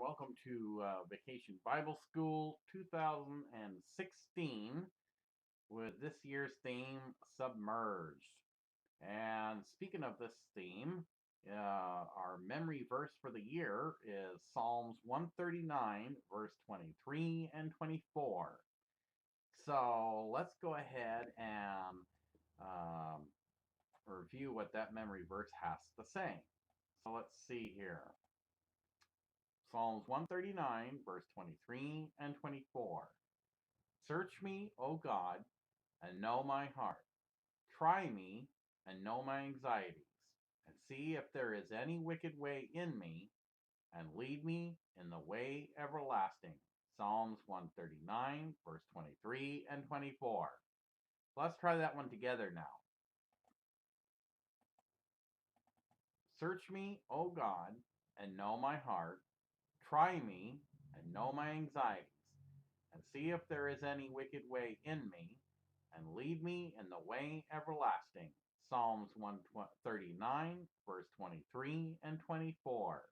welcome to Vacation Bible School 2016 with this year's theme, Submerged. And speaking of this theme, our memory verse for the year is Psalms 139, verse 23 and 24. So let's go ahead and um, review what that memory verse has to say. So let's see here. Psalms 139, verse 23 and 24. Search me, O God, and know my heart. Try me and know my anxieties, and see if there is any wicked way in me, and lead me in the way everlasting. Psalms 139, verse 23 and 24. Let's try that one together now. Search me, O God, and know my heart. Try me and know my anxieties, and see if there is any wicked way in me, and lead me in the way everlasting. Psalms 139, verse 23 and 24.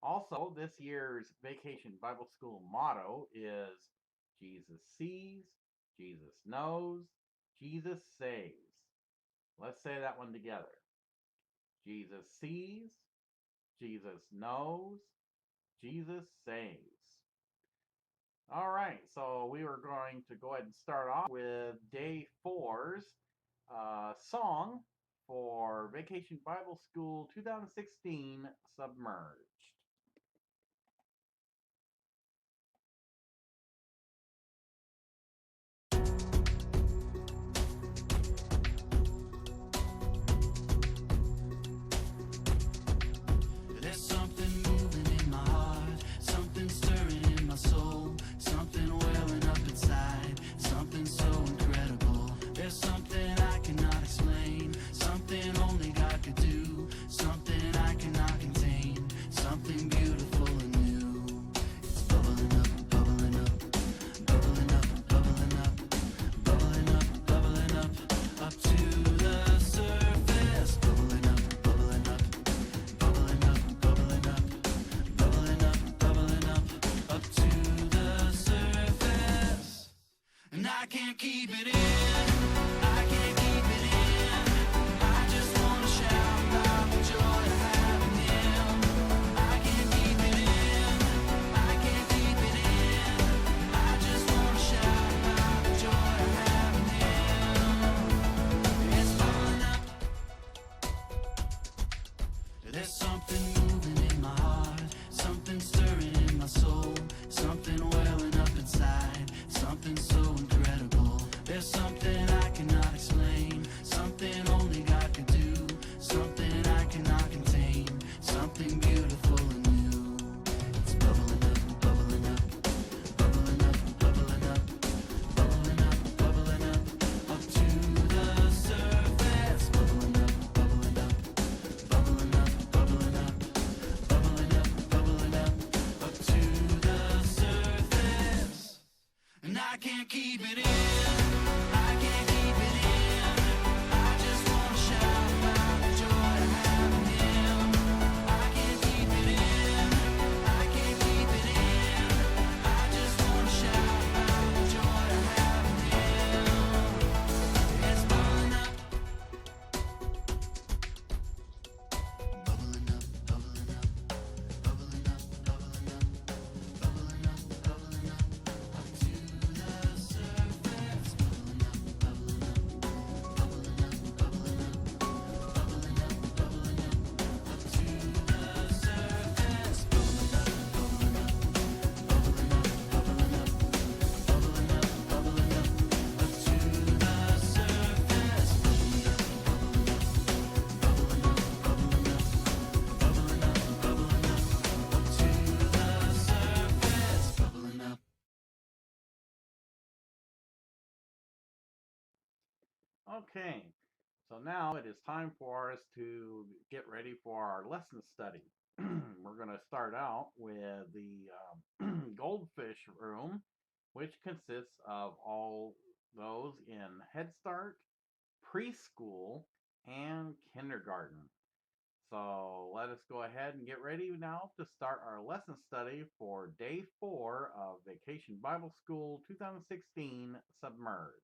Also, this year's Vacation Bible School motto is Jesus sees, Jesus knows, Jesus saves. Let's say that one together. Jesus sees, Jesus knows, Jesus saves. All right, so we were going to go ahead and start off with day 4's song for Vacation Bible School 2016, Submerged. There's something moving in my heart, something stirring in my soul, something welling up inside, something so incredible. There's something I cannot explain, something only God could do, something I cannot contain, something beautiful and new. It's bubbling up, bubbling up, bubbling up, bubbling up, bubbling up, bubbling up to the surface, bubbling up, bubbling up. Bubbling up, bubbling up, bubbling up, bubbling up to the surface. And I can't keep it in, I can't keep it in. I just wanna shout about the joy of having Him. I can't keep it in, I can't keep it in. I just wanna shout about the joy of having Him. It's bubbling up. There's something moving in my heart, something stirring in my soul, something welling up inside, something so incredible. There's something I cannot explain, something only God could do, something I cannot contain, something beautiful and new. It's bubbling up, bubbling up, bubbling up, bubbling up, bubbling up, bubbling up to the surface, bubbling up, bubbling up. Bubbling up, bubbling up, bubbling up, bubbling up to the surface. And I can't keep it in, I can't keep it in. I just wanna shout about the joy of having Him. I can't keep it in, I can't keep it in. I just wanna shout about the joy of having Him. It's bubbling up. Bubbling up, bubbling up, bubbling up, bubbling up, bubbling up, bubbling up to the surface. Bubbling up, bubbling up, bubbling up, bubbling up, bubbling up, bubbling up to the surface. Bubbling up, bubbling up, bubbling up, bubbling up, bubbling up, bubbling up to the surface. Bubbling up, bubbling up, bubbling up, bubbling up. Bubbling up, bubbling up to the surface, bubbling up. Okay, so now it is time for us to get ready for our lesson study. We're going to start out with the goldfish room, which consists of all those in Head Start, preschool, and kindergarten. So let us go ahead and get ready now to start our lesson study for Day 4 of Vacation Bible School 2016 Submerged.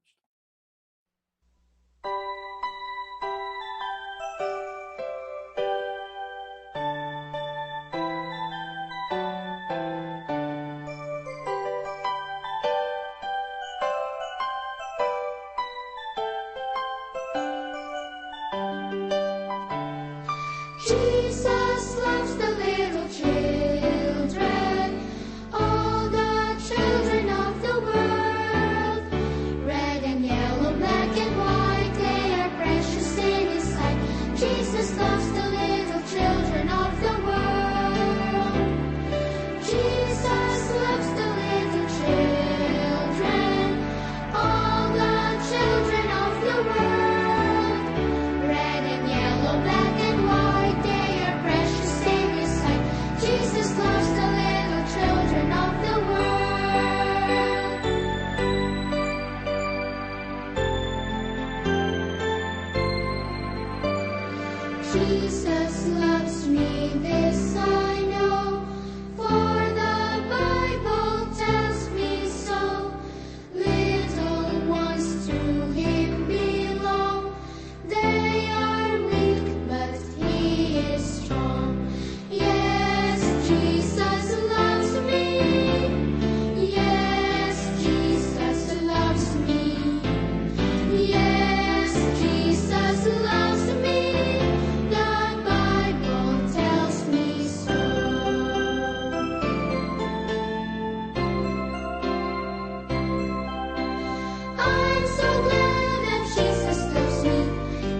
Jesus loves the little children, all the children of the world. Red and yellow, black and white, they are precious in His sight. Jesus loves the little children of the world. Jesus loves the little children, all the children of the world. Red and yellow, black and white, they are precious in His sight. Jesus loves the little children of the world. Jesus loves me, this I know, for the Bible tells me so. Little ones to Him belong. They are weak, but He is strong. Yes, Jesus loves me. Yes, Jesus loves me. Yes, Jesus loves me. The Bible tells me so. I'm so glad that Jesus loves me.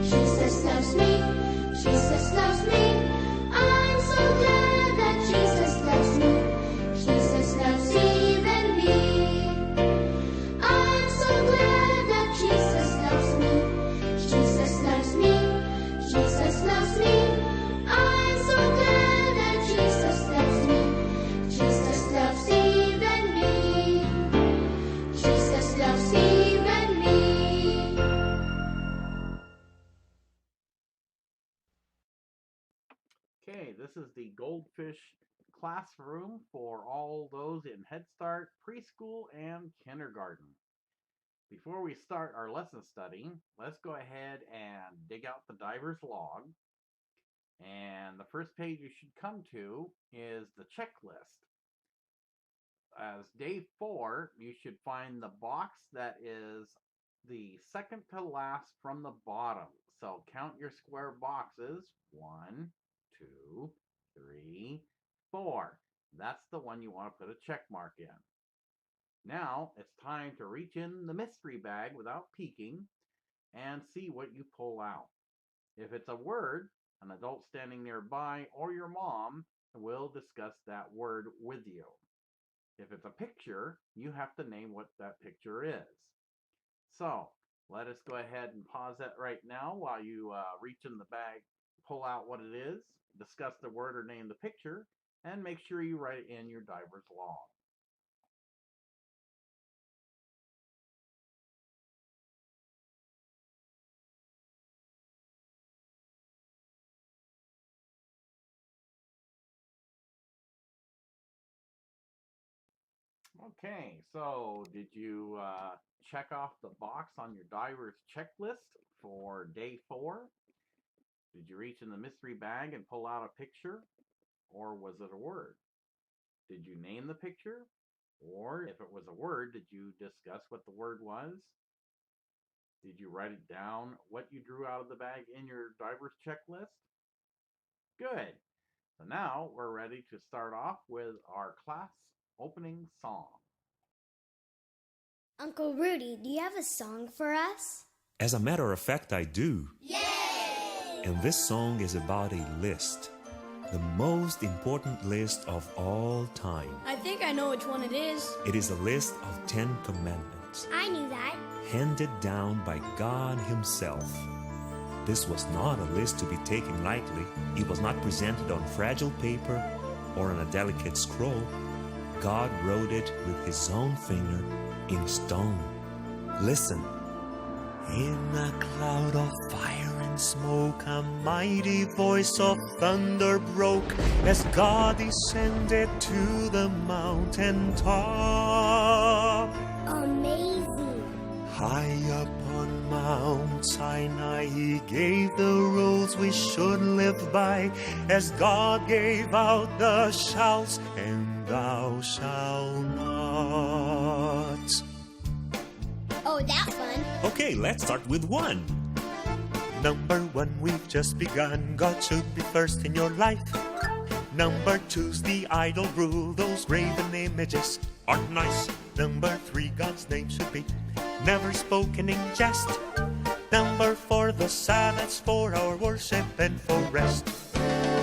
Jesus loves me. Jesus loves me. I'm so glad that Jesus loves me. Jesus loves even me. I'm so glad that Jesus loves me. Jesus loves me. Jesus loves me. I'm so glad that Jesus loves me. Jesus loves even me. Jesus loves even me. Okay, this is the Goldfish classroom for all those in Head Start, preschool, and kindergarten. Before we start our lesson study, let's go ahead and dig out the diver's log. And the first page you should come to is the checklist. As Day 4, you should find the box that is the second to last from the bottom. So count your square boxes. 1, 2, 3, 4. That's the one you want to put a check mark in. Now it's time to reach in the mystery bag without peeking and see what you pull out. If it's a word, an adult standing nearby or your mom will discuss that word with you. If it's a picture, you have to name what that picture is. So let us go ahead and pause that right now while you reach in the bag, pull out what it is, discuss the word or name the picture, and make sure you write it in your diver's log. Okay, so did you check off the box on your diver's checklist for Day 4? Did you reach in the mystery bag and pull out a picture? Or was it a word? Did you name the picture? Or if it was a word, did you discuss what the word was? Did you write it down, what you drew out of the bag in your diver's checklist? Good. So now we're ready to start off with our class opening song. Uncle Rudy, do you have a song for us? As a matter of fact, I do. Yay! And this song is about a list. The most important list of all time. I think I know which one it is. It is a list of 10 commandments. I knew that. Handed down by God Himself. This was not a list to be taken lightly. It was not presented on fragile paper or on a delicate scroll. God wrote it with His own finger in stone. Listen. In a cloud of fire and and smoke, a mighty voice of thunder broke as God descended to the mountain top. Amazing. High upon Mount Sinai, he gave the rules we should live by, as God gave out the shouts, and thou shalt not. Oh, that's fun. Okay, let's start with 1. Number 1, we've just begun. God should be first in your life. Number 2's the idol rule. Those graven images aren't nice. Number 3, God's name should be never spoken in jest. Number 4, the Sabbath's for our worship and for rest.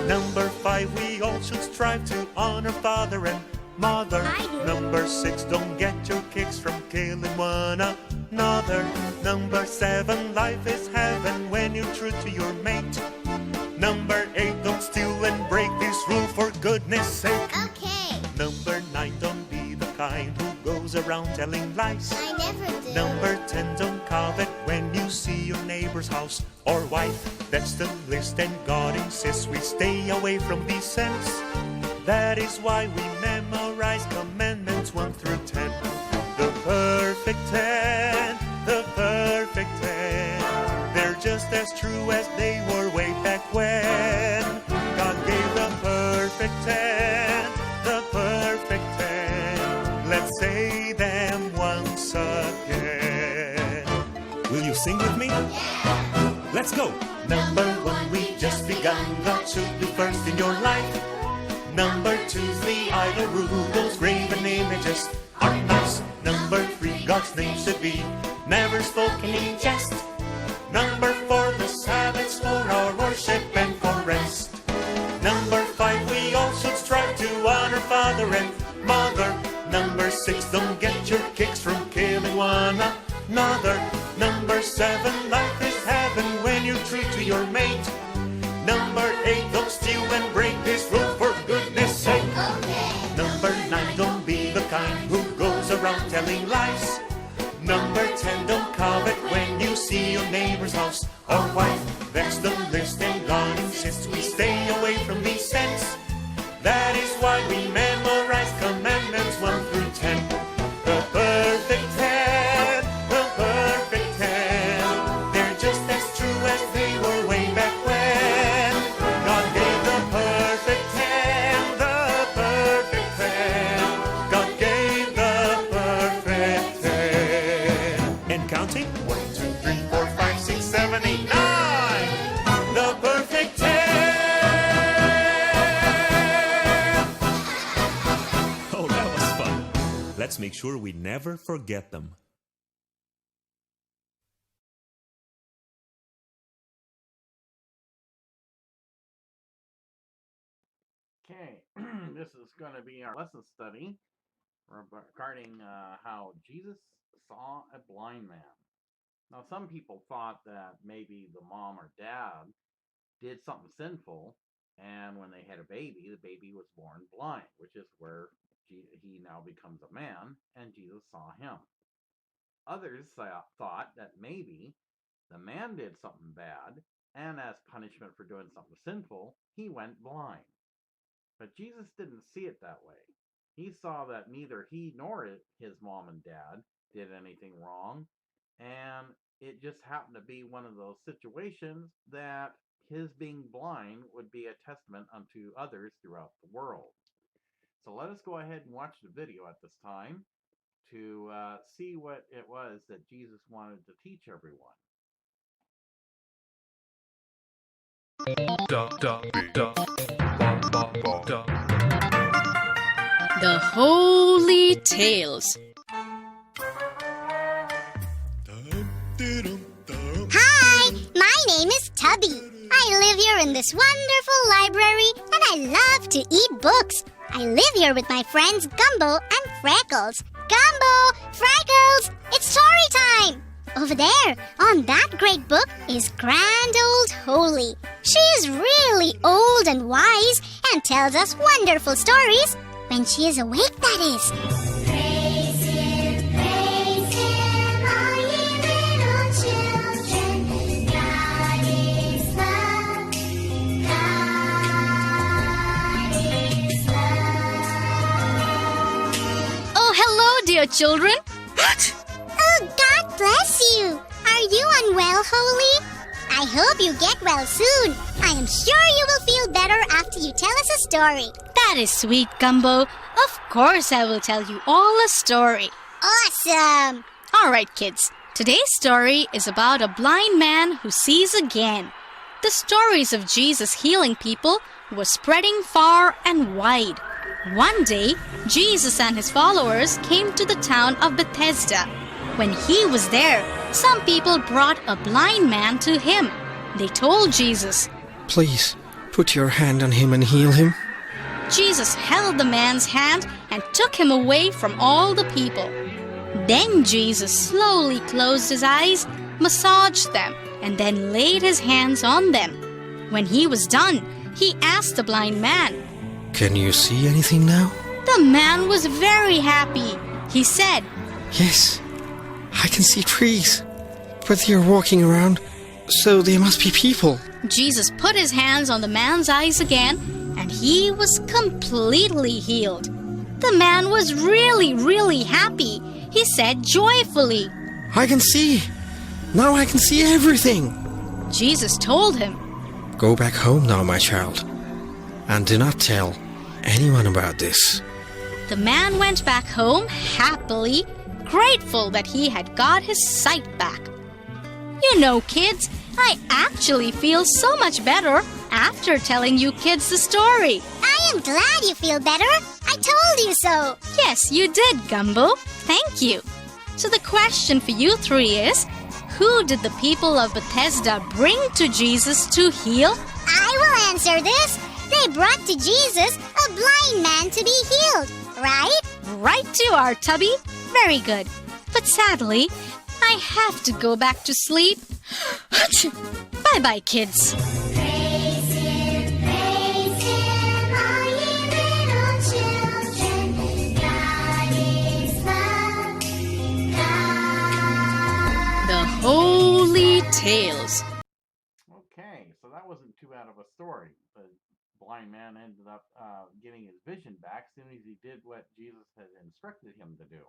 Number 5, we all should strive to honor father and mother. I do. Number 6, don't get your kicks from killing one another. Number 7, life is heaven when you're true to your mate. Number 8, don't steal and break this rule for goodness sake. Okay. Number 9, don't be the kind who goes around telling lies. I never do. Number 10, don't covet when you see your neighbor's house or wife. That's the list, and God insists we stay away from these sins. That is why we memorize commandments 1 through 10. The perfect 10, the perfect 10. They're just as true as they were way back when. God gave the perfect 10, the perfect 10. Let's say them once again. Will you sing with me? Yeah. Let's go. Number 1, we just begun. God should be first in your life. Number 2's the idol rule. Those graven images aren't nice. Number 3, God's name should be never spoken in jest. Number 4, the Sabbath's for our worship and for rest. Number 5, we all should strive to honor father and mother. Number 6, don't get your kicks from killing one another. Number 7, life is heaven when you're true to your mate. Number 8, don't steal and break this rule for goodness sake. Okay. Number 9, don't be the kind who goes around telling lies. Number 10, don't covet when you see your neighbor's house or wife. That's the list, and God insists we stay away from these sins. That is why we memorize commandments 1 through 10. The perfect 10, the perfect 10. They're just as true as they were way back when. God gave the perfect 10, the perfect 10. God gave the perfect 10. And counting? 1, 2, 3, 4, 5, 6, 7, 8, 9. The perfect 10. Oh, that was fun. Let's make sure we never forget them. Okay, this is going to be our lesson study regarding how Jesus saw a blind man. Now, some people thought that maybe the mom or dad did something sinful, and when they had a baby, the baby was born blind, which is where he now becomes a man, and Jesus saw him. Others thought that maybe the man did something bad, and as punishment for doing something sinful, he went blind. But Jesus didn't see it that way. He saw that neither he nor his mom and dad did anything wrong, and it just happened to be one of those situations that his being blind would be a testament unto others throughout the world. So let us go ahead and watch the video at this time to see what it was that Jesus wanted to teach everyone. The Holy Tales. Hi, my name is Tubby. I live here in this wonderful library and I love to eat books. I live here with my friends Gumbo and Freckles. Gumbo! Freckles! It's story time! Over there, on that great book, is Grand Old Holy. She is really old and wise and tells us wonderful stories. When she is awake, that is. Praise Him, all ye little children. God is dear children. Oh, God bless you. Are you unwell, Holy? I hope you get well soon. I am sure you will feel better after you tell us a story. That is sweet, Gumbo. Of course I will tell you all a story. Awesome. All right, kids. Today's story is about a blind man who sees again. The stories of Jesus healing people were spreading far and wide. One day, Jesus and his followers came to the town of Bethesda. When he was there, some people brought a blind man to him. They told Jesus, Please, put your hand on him and heal him. Jesus held the man's hand and took him away from all the people. Then Jesus slowly closed his eyes, massaged them, and then laid his hands on them. When he was done, he asked the blind man. Can you see anything now? The man was very happy. He said, Yes, I can see trees, but they are walking around, so they must be people. Jesus put his hands on the man's eyes again, and he was completely healed. The man was really happy. He said joyfully. I can see. Now I can see everything. Jesus told him, Go back home now, my child, and do not tell anyone about this. The man went back home happily, grateful that he had got his sight back. You know, kids, I actually feel so much better after telling you kids the story. I am glad you feel better. I told you so. Yes, you did, Gumbo. Thank you. So the question for you three is, who did the people of Bethesda bring to Jesus to heal? I will answer this. They brought to Jesus a blind man to be healed, right? Right to our tubby. Very good. But sadly, I have to go back to sleep. Bye-bye, kids. Praise Him, all ye little children. God is love. God. The Holy Tales. Okay, so that wasn't too bad of a story. The blind man ended up getting his vision back as soon as he did what Jesus had instructed him to do.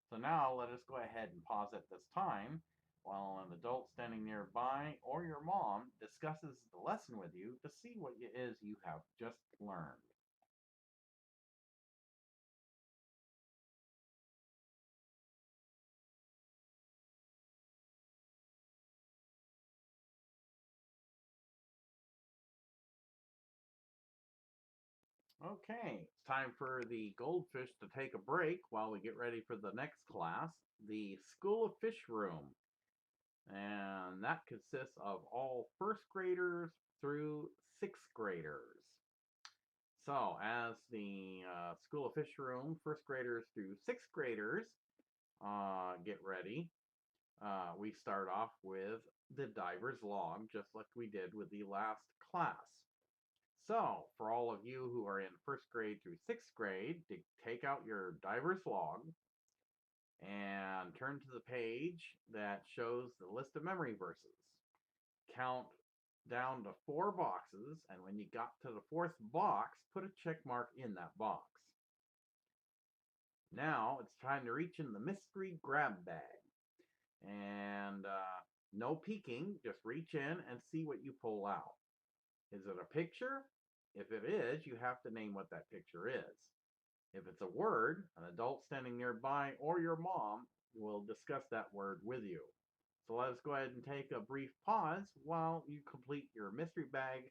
So now let us go ahead and pause at this time while an adult standing nearby or your mom discusses the lesson with you to see what it is you have just learned. Okay, it's time for the goldfish to take a break while we get ready for the next class, the School of Fish Room. And that consists of all first graders through sixth graders. So, as the School of Fish Room, first graders through sixth graders get ready, we start off with the diver's log, just like we did with the last class. So, for all of you who are in first grade through sixth grade, take out your diver's log and turn to the page that shows the list of memory verses. Count down to 4 boxes, and when you got to the 4th box, put a check mark in that box. Now it's time to reach in the mystery grab bag. And no peeking, just reach in and see what you pull out. Is it a picture? If it is, you have to name what that picture is. If it's a word, an adult standing nearby or your mom will discuss that word with you. So let us go ahead and take a brief pause while you complete your mystery bag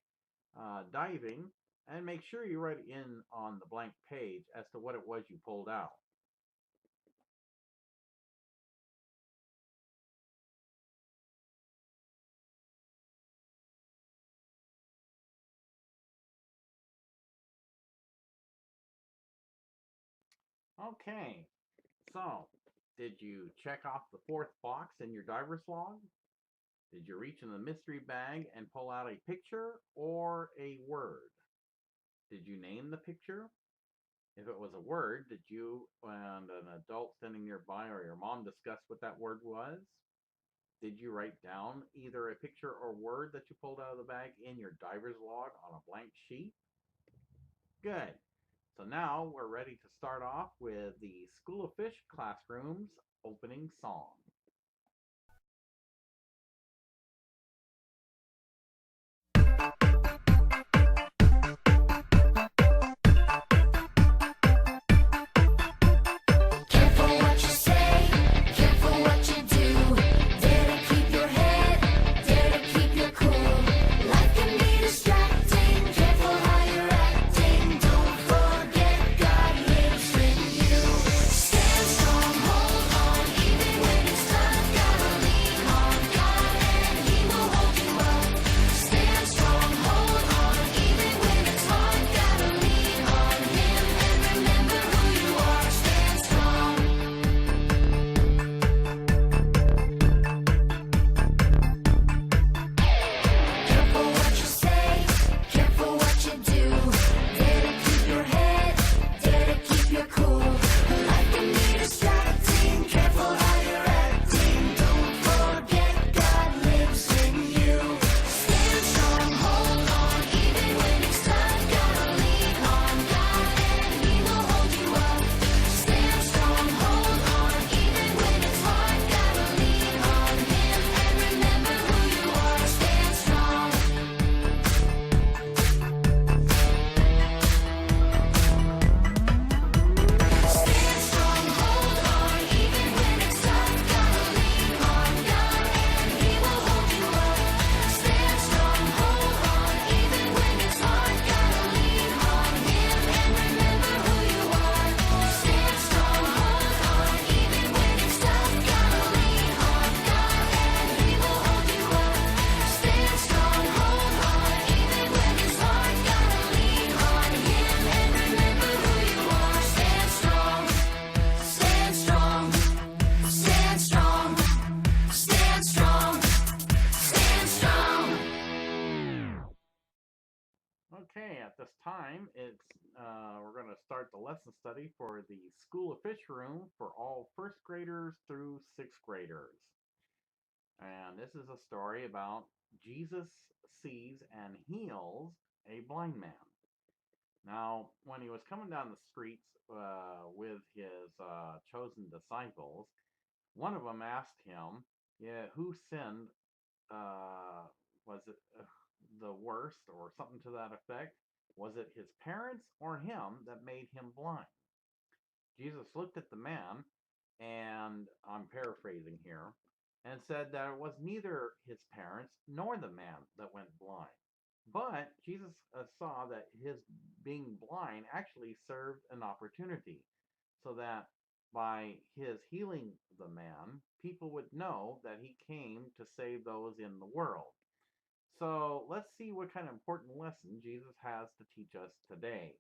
diving and make sure you write in on the blank page as to what it was you pulled out. Okay, so did you check off the 4th box in your diver's log? Did you reach in the mystery bag and pull out a picture or a word? Did you name the picture? If it was a word, did you and an adult standing nearby or your mom discuss what that word was? Did you write down either a picture or word that you pulled out of the bag in your diver's log on a blank sheet? Good. So now we're ready to start off with the School of Fish classroom's opening song. Careful what you say, careful what you do. Dare to keep your head, dare to keep your cool. Life can be distracting, careful how you're acting. Don't forget God lives in you. Stand strong, hold on, even when it's tough. Gotta lean on God and He will hold you up. Stand strong, hold on, even when it's hard. Gotta lean on Him and remember who you are. Stand strong. Careful what you say, careful what you do. Dare to keep your head, dare to keep your cool. Life can be distracting, careful how you're acting. Don't forget God lives in you. Stand strong, hold on, even when it's tough. Gotta lean on God and He will hold you up. Stand strong, hold on, even when it's hard. Gotta lean on Him and remember who you are. Stand strong. Stand strong, hold on, even when it's tough. Gotta lean on God and He will hold you up. Stand strong, hold on, even when it's hard. Gotta lean on Him and remember who you are. Stand strong, hold on, even when it's tough. Gotta lean on God and He will hold you up. Stand strong, hold on, even when it's hard. Gotta lean on Him and remember who you are. Stand strong, stand strong, stand strong, stand strong, stand strong. Okay, at this time, we're going to start the lesson study for the School of Fish room for all first graders through sixth graders. And this is a story about Jesus sees and heals a blind man. Now, when he was coming down the streets with his chosen disciples, one of them asked him, "Yeah, who sinned? Was it the worst, or something to that effect? Was it his parents or him that made him blind?" Jesus looked at the man, and I'm paraphrasing here, and said that it was neither his parents nor the man that went blind. But Jesus saw that his being blind actually served an opportunity, so that by his healing the man, people would know that he came to save those in the world. So let's see what kind of important lesson Jesus has to teach us today.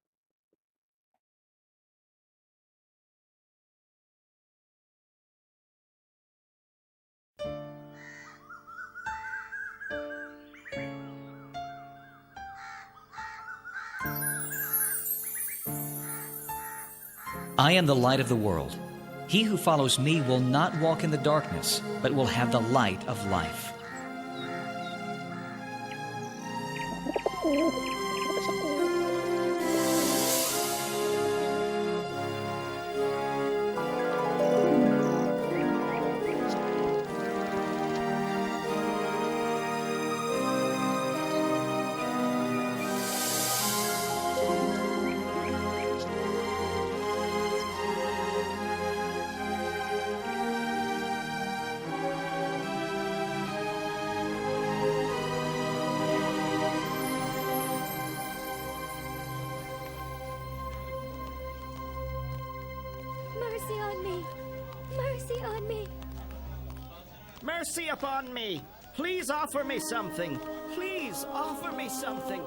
I am the light of the world. He who follows me will not walk in the darkness, but will have the light of life. Mercy on me! Mercy on me! Mercy upon me! Please offer me something! Please offer me something!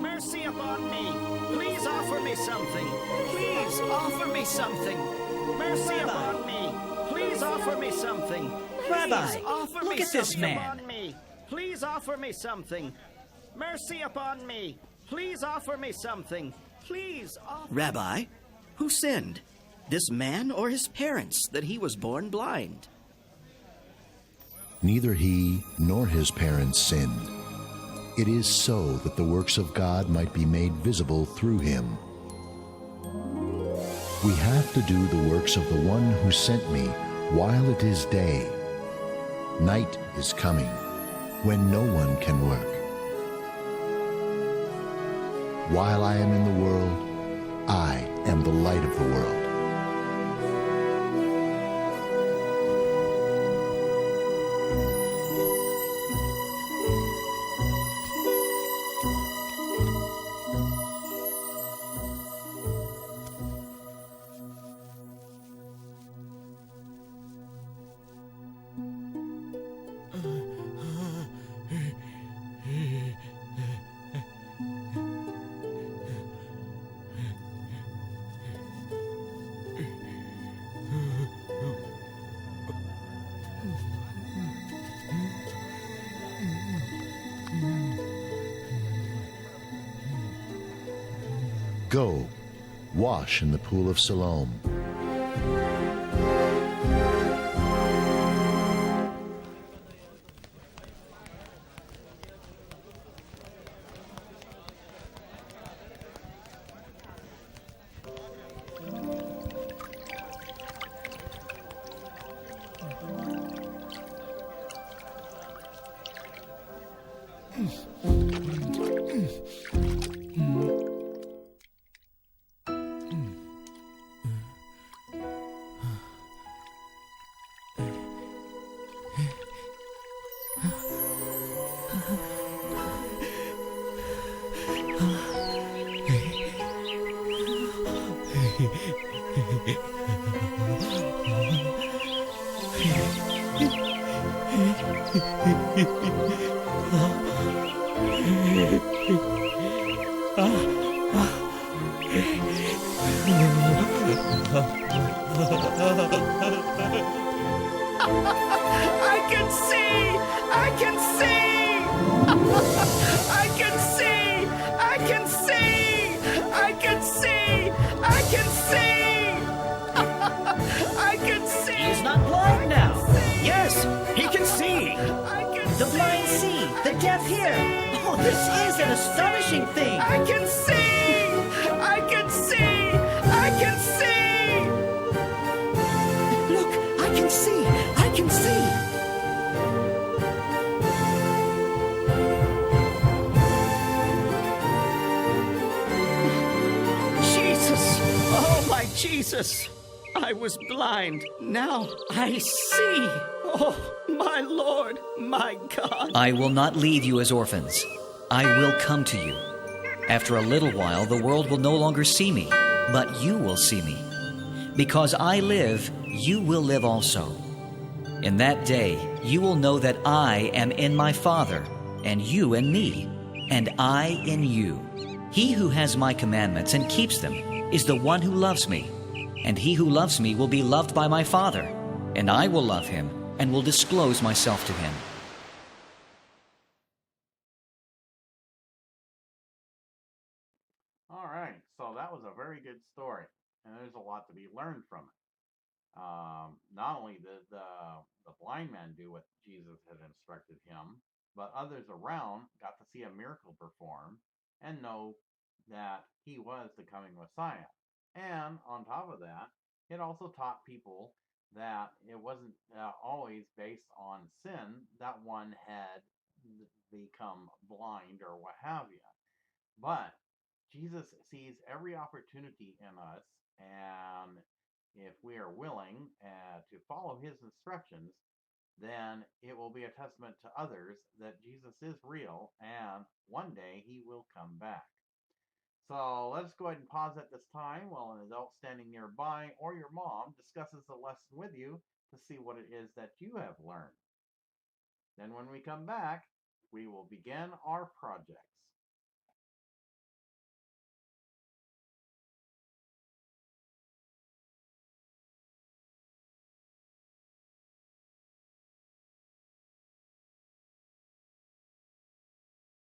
Mercy upon me! me something. Mercy upon me. Please offer me something. Rabbi, Please offer look me at this something man. upon me. Please offer me something. Mercy upon me. Please offer me something. Please offer. Rabbi, who sinned? This man or his parents that he was born blind? Neither he nor his parents sinned. It is so that the works of God might be made visible through him. We have to do the works of the one who sent me while it is day. Night is coming when no one can work. While I am in the world, I am the light of the world. Go, wash in the pool of Siloam. I can see! I can see! I can see! I can see! I can see! I can see! I can see! He's not blind now. Yes, he can see. I can The blind see, the deaf hear. Oh, this is an astonishing thing. I can see! I can see! I can see! Look, I can see. I can see. Jesus! Oh, my Jesus! I was blind. Now I see. Oh, my Lord, my God. I will not leave you as orphans. I will come to you. After a little while, the world will no longer see me, but you will see me. Because I live, you will live also. In that day, you will know that I am in my Father, and you in me, and I in you. He who has my commandments and keeps them is the one who loves me. And he who loves me will be loved by my Father, and I will love him and will disclose myself to him. All right, so that was a very good story, and there's a lot to be learned from it. Not only did the blind man do what Jesus had instructed him, but others around got to see a miracle performed and know that he was the coming Messiah. And on top of that, it also taught people that it wasn't always based on sin that one had become blind or what have you. But Jesus sees every opportunity in us, and if we are willing to follow his instructions, then it will be a testament to others that Jesus is real and one day he will come back. So let's go ahead and pause at this time while an adult standing nearby or your mom discusses the lesson with you to see what it is that you have learned. Then when we come back, we will begin our projects.